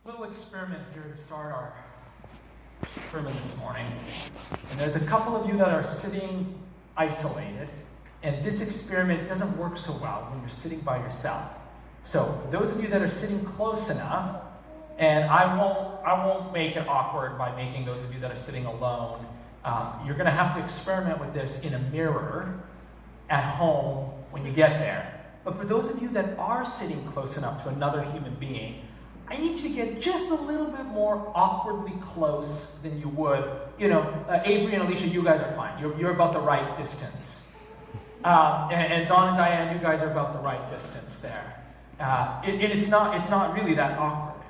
Little experiment here to start our sermon this morning. And there's a couple of you that are sitting isolated, and this experiment doesn't work so well when you're sitting by yourself. So for those of you that are sitting close enough, and I won't make it awkward by making those of you that are sitting alone, you're going to have to experiment with this in a mirror at home when you get there. But for those of you that are sitting close enough to another human being, I need you to get just a little bit more awkwardly close than you would. Avery and Alicia, you guys are fine. You're about the right distance. And Don and Diane, you guys are about the right distance there. And it's not really that awkward.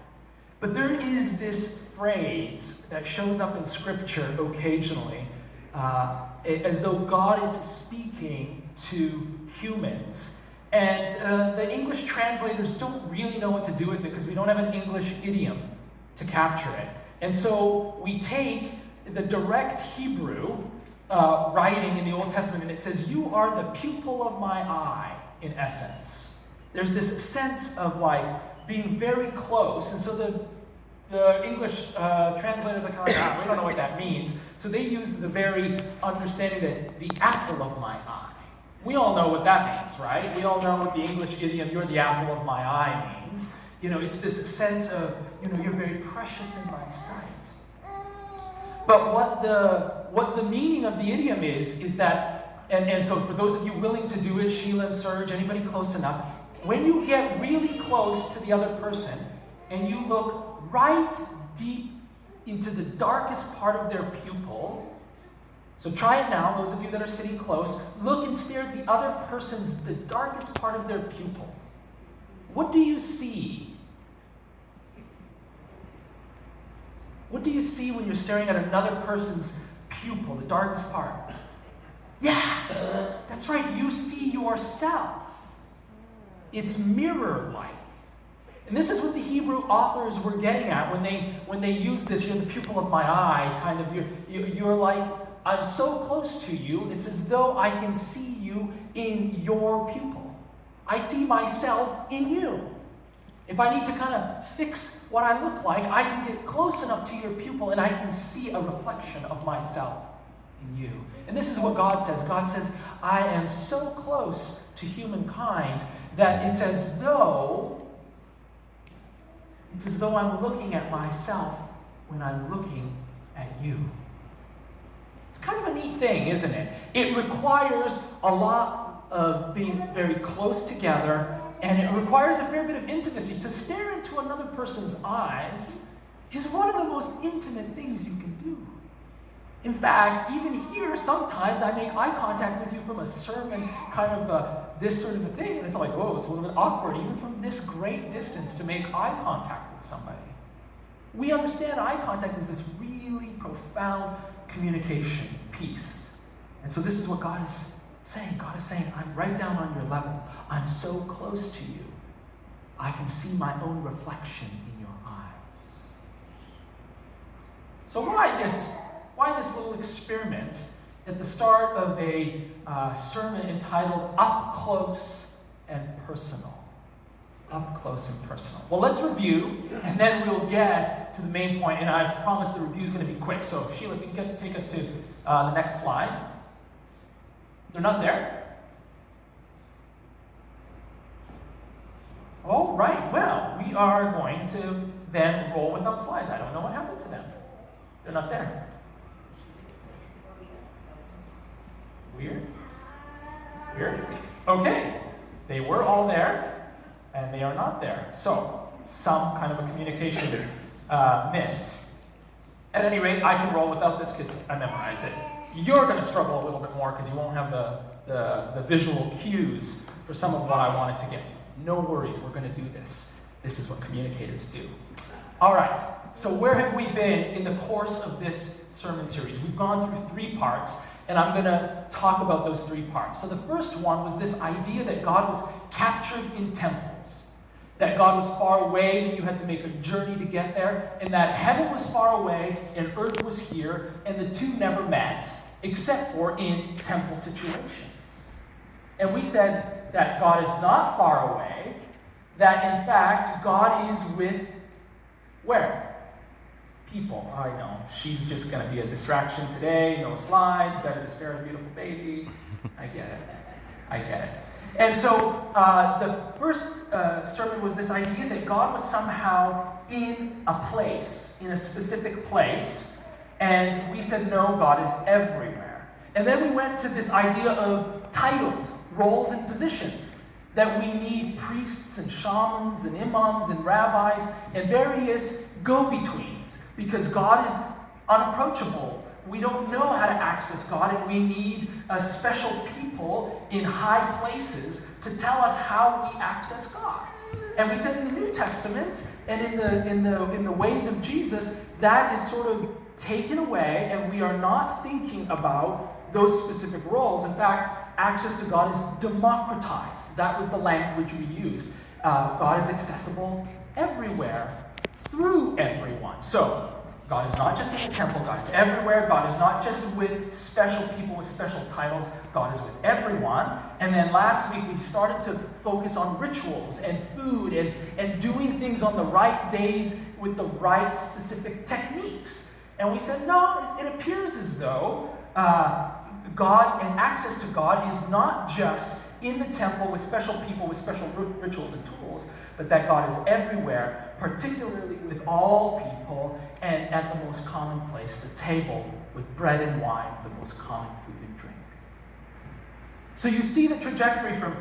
But there is this phrase that shows up in Scripture occasionally, as though God is speaking to humans. And the English translators don't really know what to do with it because we don't have an English idiom to capture it. And so we take the direct Hebrew writing in the Old Testament, and it says, "You are the pupil of my eye," in essence. There's this sense of being very close. And so the English translators are kind of like, we don't know what that means. So they use the very understanding that the apple of my eye. We all know what that means, right? We all know what the English idiom, "you're the apple of my eye," means. It's this sense of, you're very precious in my sight. But what the meaning of the idiom is that, and so for those of you willing to do it, Sheila and Serge, anybody close enough, when you get really close to the other person and you look right deep into the darkest part of their pupil. So try it now, those of you that are sitting close. Look and stare at the other person's, the darkest part of their pupil. What do you see? What do you see when you're staring at another person's pupil, the darkest part? Yeah, that's right, you see yourself. It's mirror-like. And this is what the Hebrew authors were getting at when they used this, "You're the pupil of my eye," kind of, you're like, I'm so close to you, it's as though I can see you in your pupil. I see myself in you. If I need to kind of fix what I look like, I can get close enough to your pupil and I can see a reflection of myself in you. And this is what God says. God says, I am so close to humankind that it's as though I'm looking at myself when I'm looking at you. It's kind of a neat thing, isn't it? It requires a lot of being very close together, and it requires a fair bit of intimacy. To stare into another person's eyes is one of the most intimate things you can do. In fact, even here, sometimes I make eye contact with you from a sermon, kind of this sort of a thing, and it's like, whoa, it's a little bit awkward, even from this great distance, to make eye contact with somebody. We understand eye contact is this really profound communication piece. And so this is what God is saying. God is saying, I'm right down on your level. I'm so close to you. I can see my own reflection in your eyes. So why this little experiment at the start of a sermon entitled Up Close and Personal? Up close and personal. Well, let's review, and then we'll get to the main point, and I promise the review is going to be quick. So, Sheila, if you can take us to the next slide. They're not there? All right, well, we are going to then roll without slides. I don't know what happened to them. They're not there. Weird? Okay, they were all there. And they are not there. So, some kind of a communication miss. At any rate, I can roll without this because I memorize it. You're going to struggle a little bit more because you won't have the visual cues for some of what I wanted to get to. No worries, we're going to do this. This is what communicators do. All right, so where have we been in the course of this sermon series? We've gone through 3 parts, and I'm going to talk about those 3 parts. So the first one was this idea that God was captured in temples, that God was far away, that you had to make a journey to get there, and that heaven was far away and earth was here, and the two never met, except for in temple situations. And we said that God is not far away, that in fact God is with Where? People. I know. She's just going to be a distraction today. No slides. Better to stare at a beautiful baby. I get it. And so the first sermon was this idea that God was somehow in a place, in a specific place. And we said, no, God is everywhere. And then we went to this idea of titles, roles, and positions. That we need priests and shamans and imams and rabbis and various go-betweens because God is unapproachable. We don't know how to access God, and we need special people in high places to tell us how we access God. And we said in the New Testament and in the ways of Jesus, that is sort of taken away, and we are not thinking about those specific roles. In fact, access to God is democratized. That was the language we used. God is accessible everywhere, through everyone. So, God is not just in the temple, God is everywhere. God is not just with special people with special titles, God is with everyone. And then last week we started to focus on rituals and food and doing things on the right days with the right specific techniques. And we said, no, it appears as though God and access to God is not just in the temple with special people with special rituals and tools, but that God is everywhere, particularly with all people, and at the most common place, the table, with bread and wine, the most common food and drink. So you see the trajectory from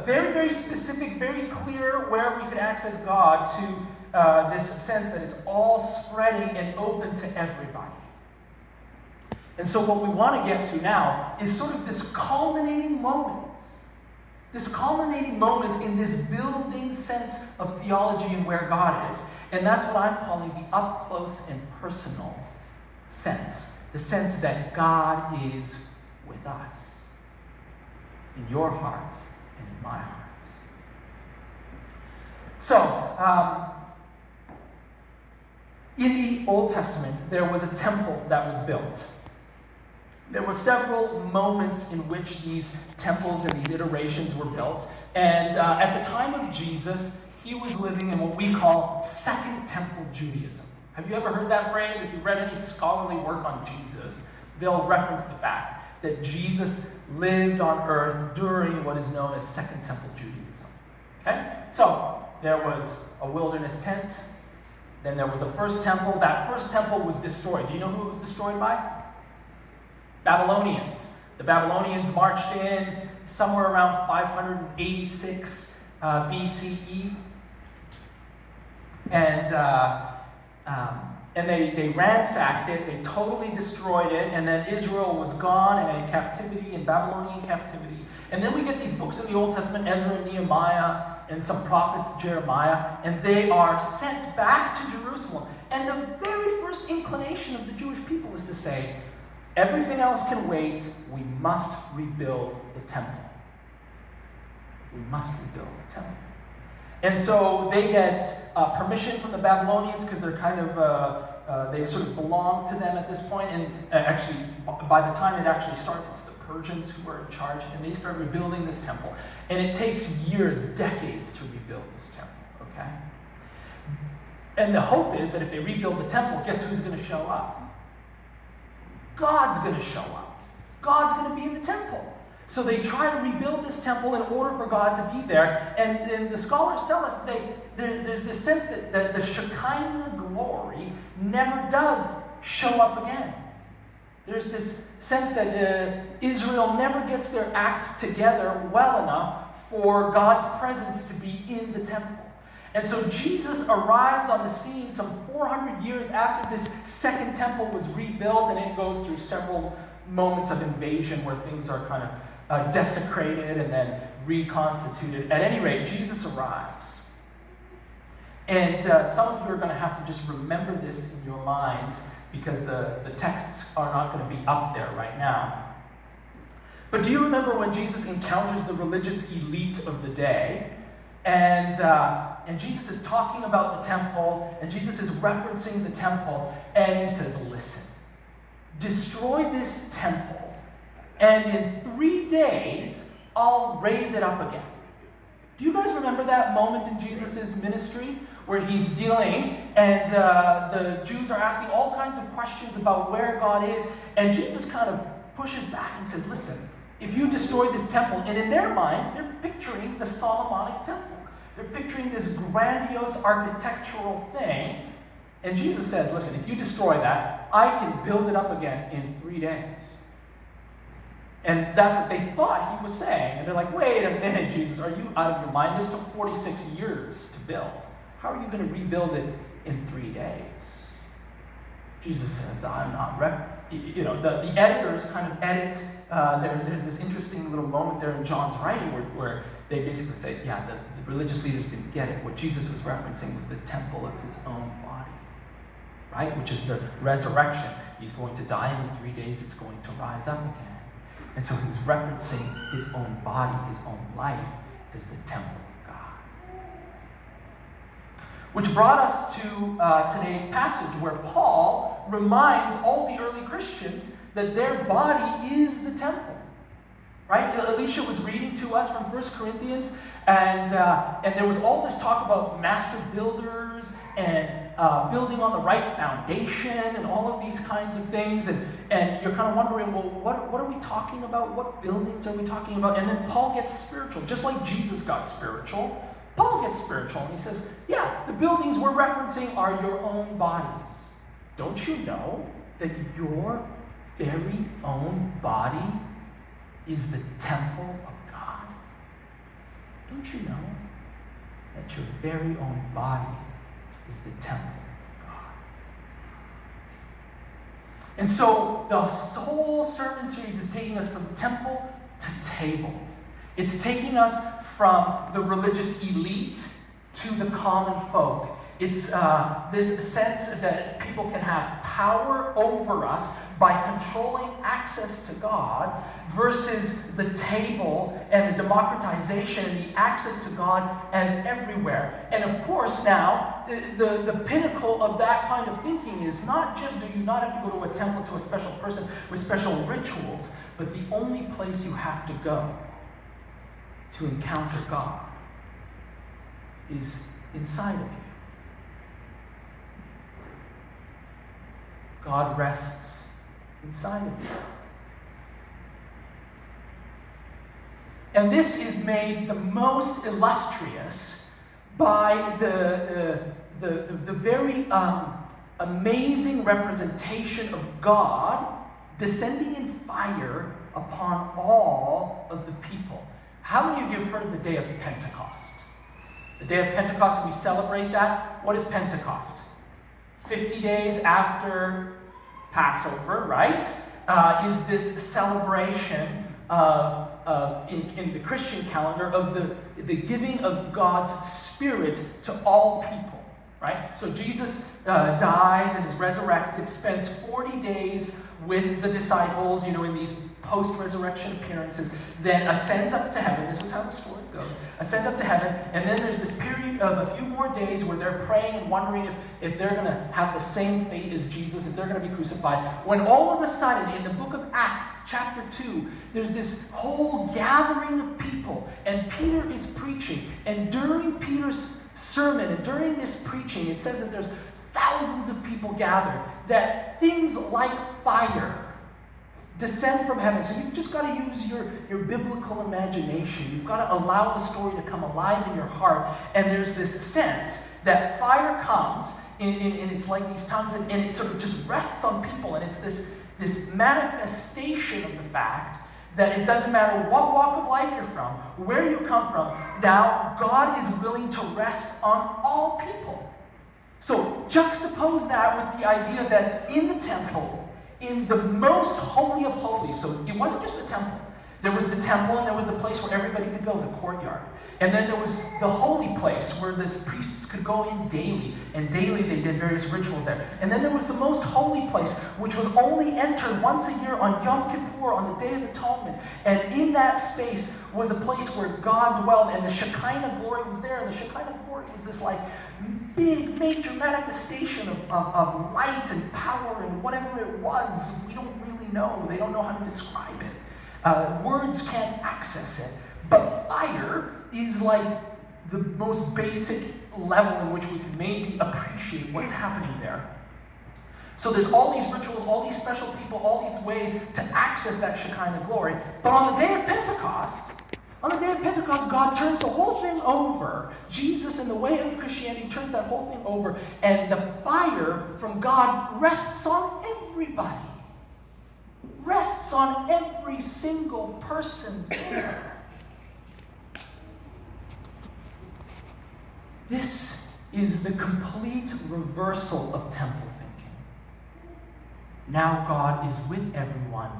very, very specific, very clear where we could access God to this sense that it's all spreading and open to everybody. And so what we want to get to now is sort of this culminating moment. This culminating moment in this building sense of theology and where God is. And that's what I'm calling the up close and personal sense. The sense that God is with us. In your heart and in my heart. So, in the Old Testament, there was a temple that was built. There were several moments in which these temples and these iterations were built. And at the time of Jesus, he was living in what we call Second Temple Judaism. Have you ever heard that phrase? If you've read any scholarly work on Jesus, they'll reference the fact that Jesus lived on earth during what is known as Second Temple Judaism. Okay? So, there was a wilderness tent. Then there was a first temple. That first temple was destroyed. Do you know who it was destroyed by? Babylonians. The Babylonians marched in somewhere around 586 BCE, and they ransacked it. They totally destroyed it, and then Israel was gone and in captivity, in Babylonian captivity. And then we get these books in the Old Testament, Ezra and Nehemiah, and some prophets, Jeremiah, and they are sent back to Jerusalem. And the very first inclination of the Jewish people is to say, everything else can wait. We must rebuild the temple. We must rebuild the temple. And so they get permission from the Babylonians because they're kind of, they sort of belong to them at this point. And actually, by the time it actually starts, it's the Persians who are in charge. And they start rebuilding this temple. And it takes years, decades to rebuild this temple, okay? And the hope is that if they rebuild the temple, guess who's going to show up? God's going to show up. God's going to be in the temple. So they try to rebuild this temple in order for God to be there. And the scholars tell us there's this sense that the Shekinah glory never does show up again. There's this sense that Israel never gets their act together well enough for God's presence to be in the temple. And so Jesus arrives on the scene some 400 years after this second temple was rebuilt, and it goes through several moments of invasion where things are kind of desecrated and then reconstituted. At any rate, Jesus arrives. And some of you are going to have to just remember this in your minds because the texts are not going to be up there right now. But do you remember when Jesus encounters the religious elite of the day? And Jesus is talking about the temple, and Jesus is referencing the temple, and he says, listen, destroy this temple, and in 3 days, I'll raise it up again. Do you guys remember that moment in Jesus' ministry where he's dealing and the Jews are asking all kinds of questions about where God is, and Jesus kind of pushes back and says, listen, if you destroy this temple, and in their mind, they're picturing the Solomonic temple. They're picturing this grandiose architectural thing, and Jesus says, listen, if you destroy that, I can build it up again in 3 days. And that's what they thought he was saying. And they're like, wait a minute, Jesus, are you out of your mind? This took 46 years to build. How are you going to rebuild it in 3 days? Jesus says, I'm not the editors kind of edit. There's this interesting little moment there in John's writing where they basically say, yeah, the religious leaders didn't get it. What Jesus was referencing was the temple of his own body, right? Which is the resurrection. He's going to die, and in 3 days it's going to rise up again. And so he was referencing his own body, his own life, as the temple of God. Which brought us to today's passage, where Paul reminds all the early Christians that their body is the temple. Right? Alicia was reading to us from 1 Corinthians, and there was all this talk about master builders and building on the right foundation and all of these kinds of things. And you're kind of wondering, well, what are we talking about? What buildings are we talking about? And then Paul gets spiritual. Just like Jesus got spiritual, Paul gets spiritual. And he says, yeah, the buildings we're referencing are your own bodies. Don't you know that your very own body is the temple of God? Don't you know that your very own body is the temple of God? And so the whole sermon series is taking us from temple to table. It's taking us from the religious elite to the common folk. It's this sense that people can have power over us by controlling access to God, versus the table and the democratization and the access to God as everywhere. And of course now, the pinnacle of that kind of thinking is not just do you not have to go to a temple to a special person with special rituals, but the only place you have to go to encounter God is inside of you. God rests inside of you. And this is made the most illustrious by the very amazing representation of God descending in fire upon all of the people. How many of you have heard of the day of Pentecost? The day of Pentecost, we celebrate that. What is Pentecost? 50 days after Passover, right? Is this celebration of in the Christian calendar of the giving of God's Spirit to all people, right? So Jesus dies and is resurrected, spends 40 days with the disciples, in these post-resurrection appearances, then ascends up to heaven. This is how the story goes. Ascends up to heaven, and then there's this period of a few more days where they're praying and wondering if they're going to have the same fate as Jesus, if they're going to be crucified. When all of a sudden, in the book of Acts, chapter 2, there's this whole gathering of people, and Peter is preaching. And during Peter's sermon, and during this preaching, it says that there's thousands of people gathered, that things like fire descend from heaven. So you've just got to use your biblical imagination. You've got to allow the story to come alive in your heart. And there's this sense that fire comes, and it's like these tongues, and it sort of just rests on people. And it's this manifestation of the fact that it doesn't matter what walk of life you're from, where you come from, now God is willing to rest on all people. So juxtapose that with the idea that in the temple, in the most holy of holies, so it wasn't just the temple. There was the temple, and there was the place where everybody could go, the courtyard. And then there was the holy place where the priests could go in daily, and daily they did various rituals there. And then there was the most holy place, which was only entered once a year on Yom Kippur, on the Day of Atonement. And in that space was a place where God dwelled, and the Shekinah glory was there. And the Shekinah glory was this big, major manifestation of light and power and whatever it was. We don't really know. They don't know how to describe it. Words can't access it. But fire is like the most basic level in which we can maybe appreciate what's happening there. So there's all these rituals, all these special people, all these ways to access that Shekinah glory. But on the day of Pentecost, God turns the whole thing over. Jesus, in the way of Christianity, turns that whole thing over, and the fire from God rests on everybody. Rests on every single person there. This is the complete reversal of temple thinking. Now God is with everyone,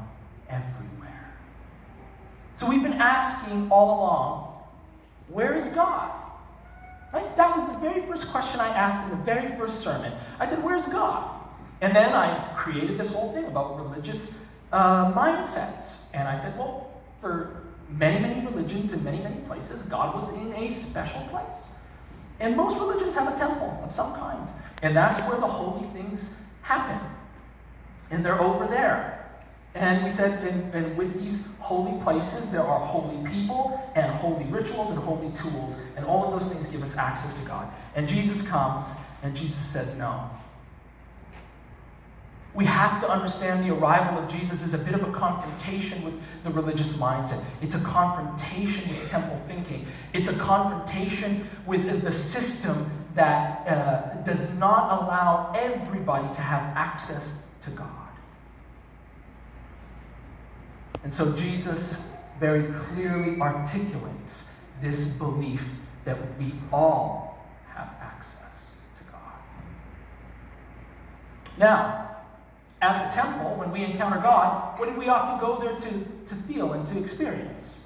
everywhere. So we've been asking all along, where is God? Right? That was the very first question I asked in the very first sermon. I said, where's God? And then I created this whole thing about religious mindsets. And I said, well, for many, many religions in many, many places, God was in a special place. And most religions have a temple of some kind. And that's where the holy things happen. And they're over there. And we said, and with these holy places, there are holy people and holy rituals and holy tools. And all of those things give us access to God. And Jesus comes, and Jesus says, no. We have to understand the arrival of Jesus is a bit of a confrontation with the religious mindset. It's a confrontation with temple thinking. It's a confrontation with the system that does not allow everybody to have access to God. And so Jesus very clearly articulates this belief that we all have access to God. Now, at the temple, when we encounter God, what did we often go there to feel and to experience?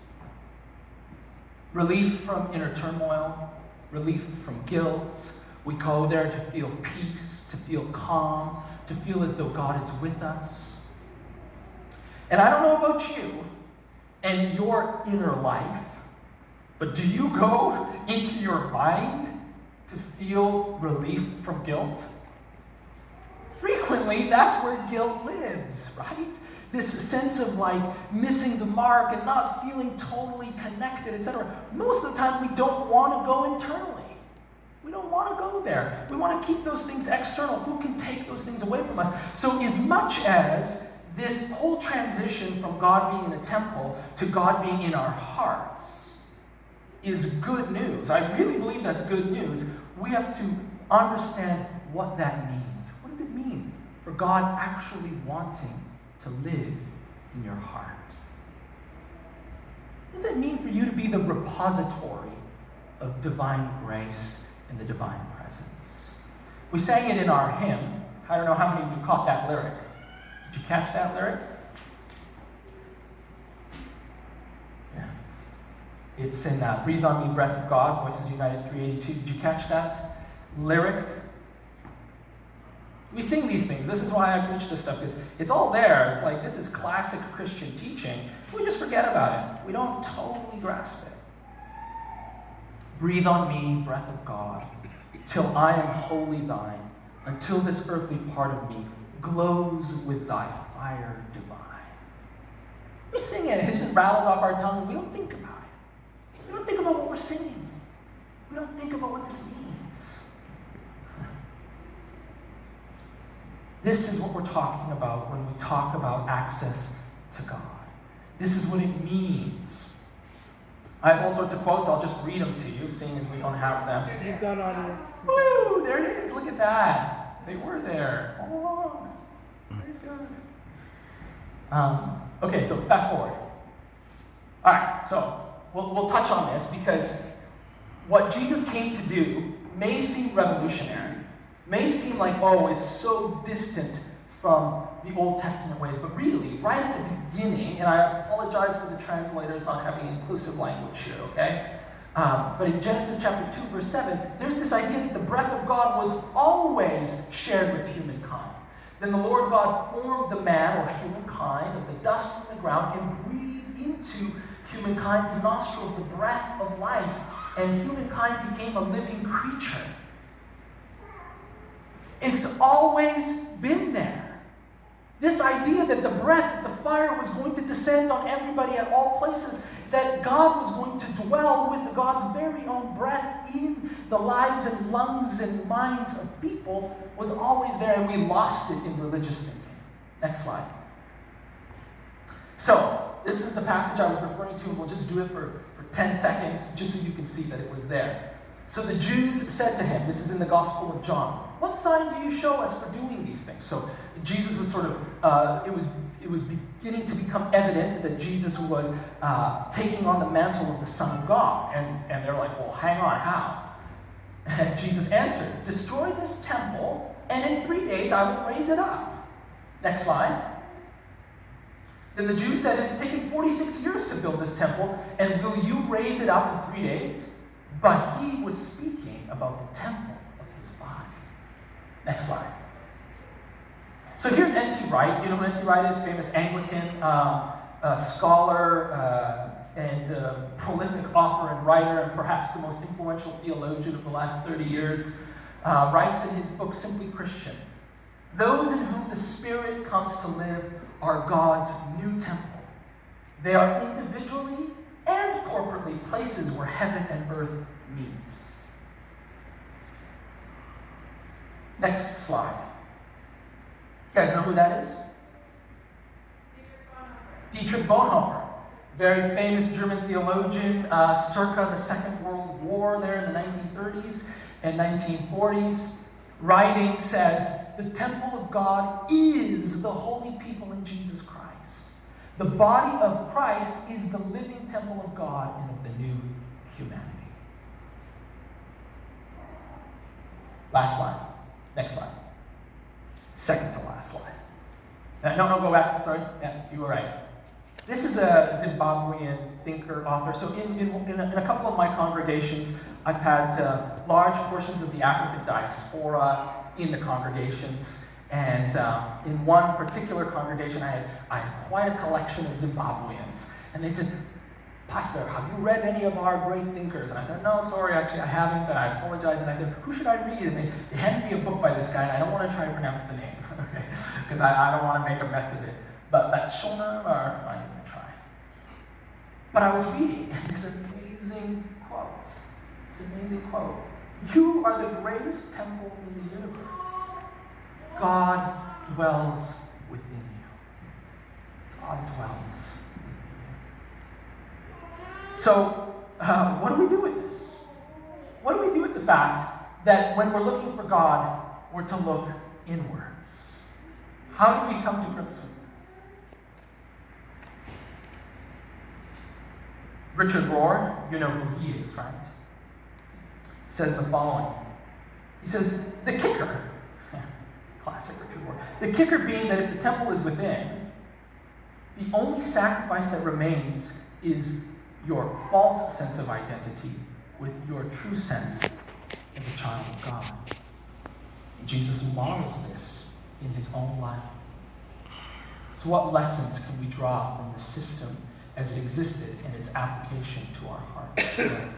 Relief from inner turmoil, relief from guilt. We go there to feel peace, to feel calm, to feel as though God is with us. And I don't know about you and your inner life, but do you go into your mind to feel relief from guilt? Frequently, that's where guilt lives, right? This sense of like missing the mark and not feeling totally connected, etc. Most of the time, we don't want to go internally. We don't want to go there. We want to keep those things external. Who can take those things away from us? So as much as this whole transition from God being in a temple to God being in our hearts is good news, I really believe that's good news, we have to understand what that means. What does it mean for God actually wanting to live in your heart? What does that mean for you to be the repository of divine grace and the divine presence? We sang it in our hymn. I don't know how many of you caught that lyric. Did you catch that lyric? Yeah. It's in Breathe on Me, Breath of God, Voices United 382. Did you catch that lyric? We sing these things. This is why I preach this stuff, because it's all there. It's like, this is classic Christian teaching. We just forget about it. We don't totally grasp it. Breathe on me, breath of God, till I am wholly thine, until this earthly part of me glows with thy fire divine. We sing it just rattles off our tongue, and we don't think about it. We don't think about what we're singing. We don't think about what this means. This is what we're talking about when we talk about access to God. This is what it means. I have all sorts of quotes. I'll just read them to you, seeing as we don't have them. You've got audio. Woo! There it is. Look at that. They were there all along. Praise God. Okay, so fast forward. All right, so we'll touch on this because what Jesus came to do may seem revolutionary. May seem like, oh, it's so distant from the Old Testament ways, but really, right at the beginning, and I apologize for the translators not having inclusive language here, okay? But in Genesis chapter 2, verse 7, there's this idea that the breath of God was always shared with humankind. Then the Lord God formed the man, or humankind, of the dust from the ground and breathed into humankind's nostrils the breath of life, and humankind became a living creature. It's always been there. This idea that the breath, that the fire was going to descend on everybody at all places, that God was going to dwell with God's very own breath in the lives and lungs and minds of people was always there, and we lost it in religious thinking. Next slide. So, this is the passage I was referring to, and we'll just do it for 10 seconds, just so you can see that it was there. So the Jews said to him, this is in the Gospel of John, "What sign do you show us for doing these things?" So Jesus was sort of, it was beginning to become evident that Jesus was taking on the mantle of the Son of God. And they're like, well, hang on, how? And Jesus answered, "Destroy this temple, and in 3 days I will raise it up." Next slide. Then the Jews said, "It's taken 46 years to build this temple, and will you raise it up in 3 days?" But he was speaking about the temple of his body. Next slide. So here's N.T. Wright. You know who N.T. Wright is? Famous Anglican scholar and prolific author and writer, and perhaps the most influential theologian of the last 30 years. Writes in his book, Simply Christian, "Those in whom the Spirit comes to live are God's new temple. They are individually and corporately places where heaven and earth meets." Next slide. You guys know who that is? Dietrich Bonhoeffer. Very famous German theologian, circa the Second World War there in the 1930s and 1940s. Writing says, "The temple of God is the holy people in Jesus Christ. The body of Christ is the living temple of God and of the new humanity." Last slide. Next slide. Second to last slide. No, go back. Sorry. Yeah, you were right. This is a Zimbabwean thinker, author. So in a couple of my congregations, I've had large portions of the African diaspora in the congregations. And in one particular congregation, I had quite a collection of Zimbabweans. And they said, "Pastor, have you read any of our great thinkers?" And I said, "No, sorry, actually I haven't, and I apologize." And I said, "Who should I read?" And they handed me a book by this guy, and I don't want to try to pronounce the name, okay? Because I don't want to make a mess of it. But that's Shona, or I'm not even going to try. But I was reading this amazing quote. This amazing quote. "You are the greatest temple in the universe. God dwells within you." God dwells. So, what do we do with this? What do we do with the fact that when we're looking for God, we're to look inwards? How do we come to grips with it? Richard Rohr, you know who he is, right? Says the following. He says, the kicker, classic Richard Rohr, the kicker being that if the temple is within, the only sacrifice that remains is your false sense of identity with your true sense as a child of God. Jesus models this in his own life. So what lessons can we draw from the system as it existed and its application to our hearts today?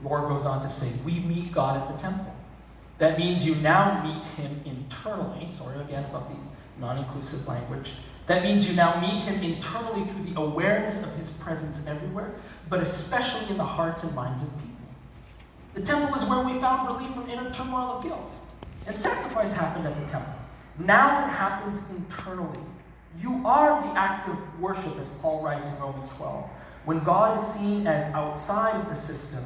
Rohr goes on to say, we meet God at the temple. That means you now meet him internally. Sorry again about the non-inclusive language. That means you now meet him internally through the awareness of his presence everywhere, but especially in the hearts and minds of people. The temple is where we found relief from inner turmoil of guilt. And sacrifice happened at the temple. Now it happens internally. You are the act of worship, as Paul writes in Romans 12. When God is seen as outside of the system,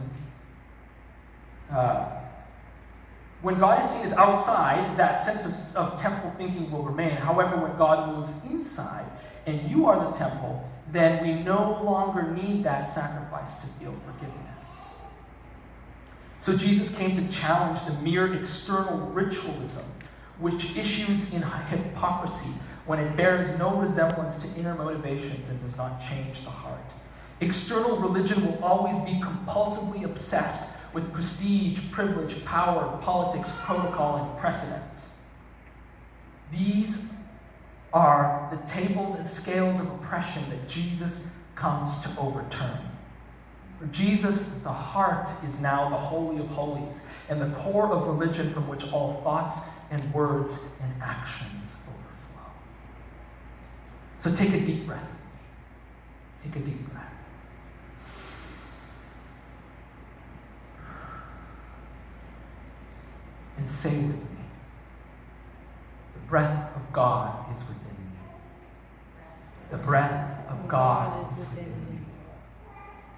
when God is seen as outside, that sense of temple thinking will remain. However, when God moves inside, and you are the temple, then we no longer need that sacrifice to feel forgiveness. So Jesus came to challenge the mere external ritualism, which issues in hypocrisy when it bears no resemblance to inner motivations and does not change the heart. External religion will always be compulsively obsessed with prestige, privilege, power, politics, protocol, and precedent. These are the tables and scales of oppression that Jesus comes to overturn. For Jesus, the heart is now the Holy of Holies and the core of religion from which all thoughts and words and actions overflow. So take a deep breath. Take a deep breath. and say with me, the breath of God is within me. The breath of God is within me.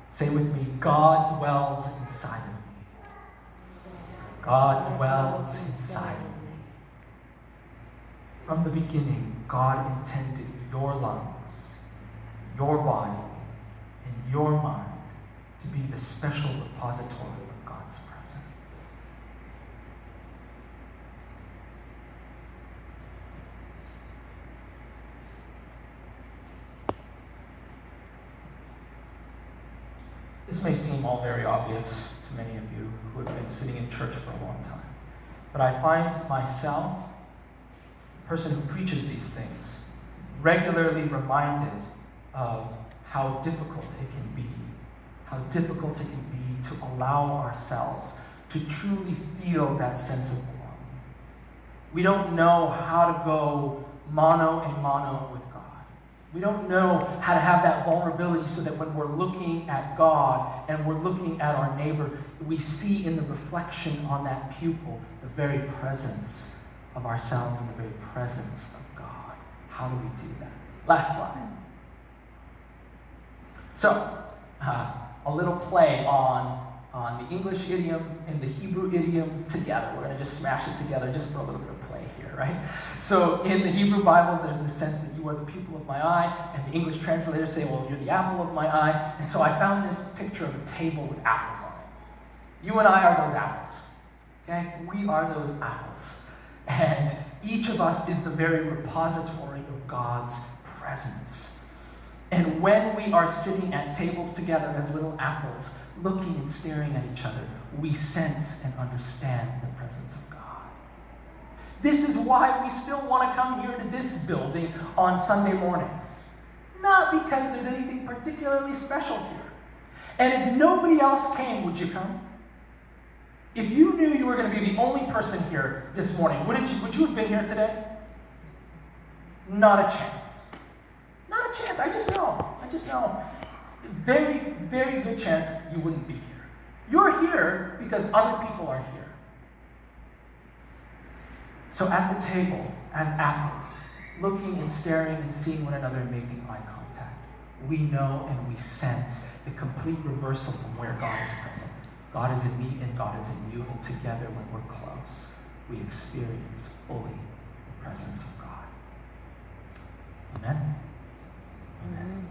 Say with me, God dwells inside of me. God dwells inside of me. From the beginning, God intended your lungs, your body, and your mind to be the special repository of God's presence. This may seem all very obvious to many of you who have been sitting in church for a long time, but I find myself, the person who preaches these things, regularly reminded of how difficult it can be, to allow ourselves to truly feel that sense of belonging. We don't know how to go mano a mano with God. We don't know how to have that vulnerability so that when we're looking at God and we're looking at our neighbor, we see in the reflection on that pupil the very presence of ourselves and the very presence of God. How do we do that? Last slide. So, a little play on the English idiom and the Hebrew idiom together. We're going to just smash it together just for a little bit of play here, right? So in the Hebrew Bibles, there's this sense that you are the pupil of my eye, and the English translators say, well, you're the apple of my eye. And so I found this picture of a table with apples on it. You and I are those apples, okay? We are those apples. And each of us is the very repository of God's presence. And when we are sitting at tables together as little apples, looking and staring at each other, we sense and understand the presence of God. This is why we still want to come here to this building on Sunday mornings. Not because there's anything particularly special here. And if nobody else came, would you come? If you knew you were going to be the only person here this morning, would you have been here today? Not a chance. Not a chance. I just know. Very, very good chance you wouldn't be here. You're here because other people are here. So at the table, as apples, looking and staring and seeing one another and making eye contact, we know and we sense the complete reversal from where God is present. God is in me and God is in you, and together when we're close, we experience fully the presence of God. Amen. Amen.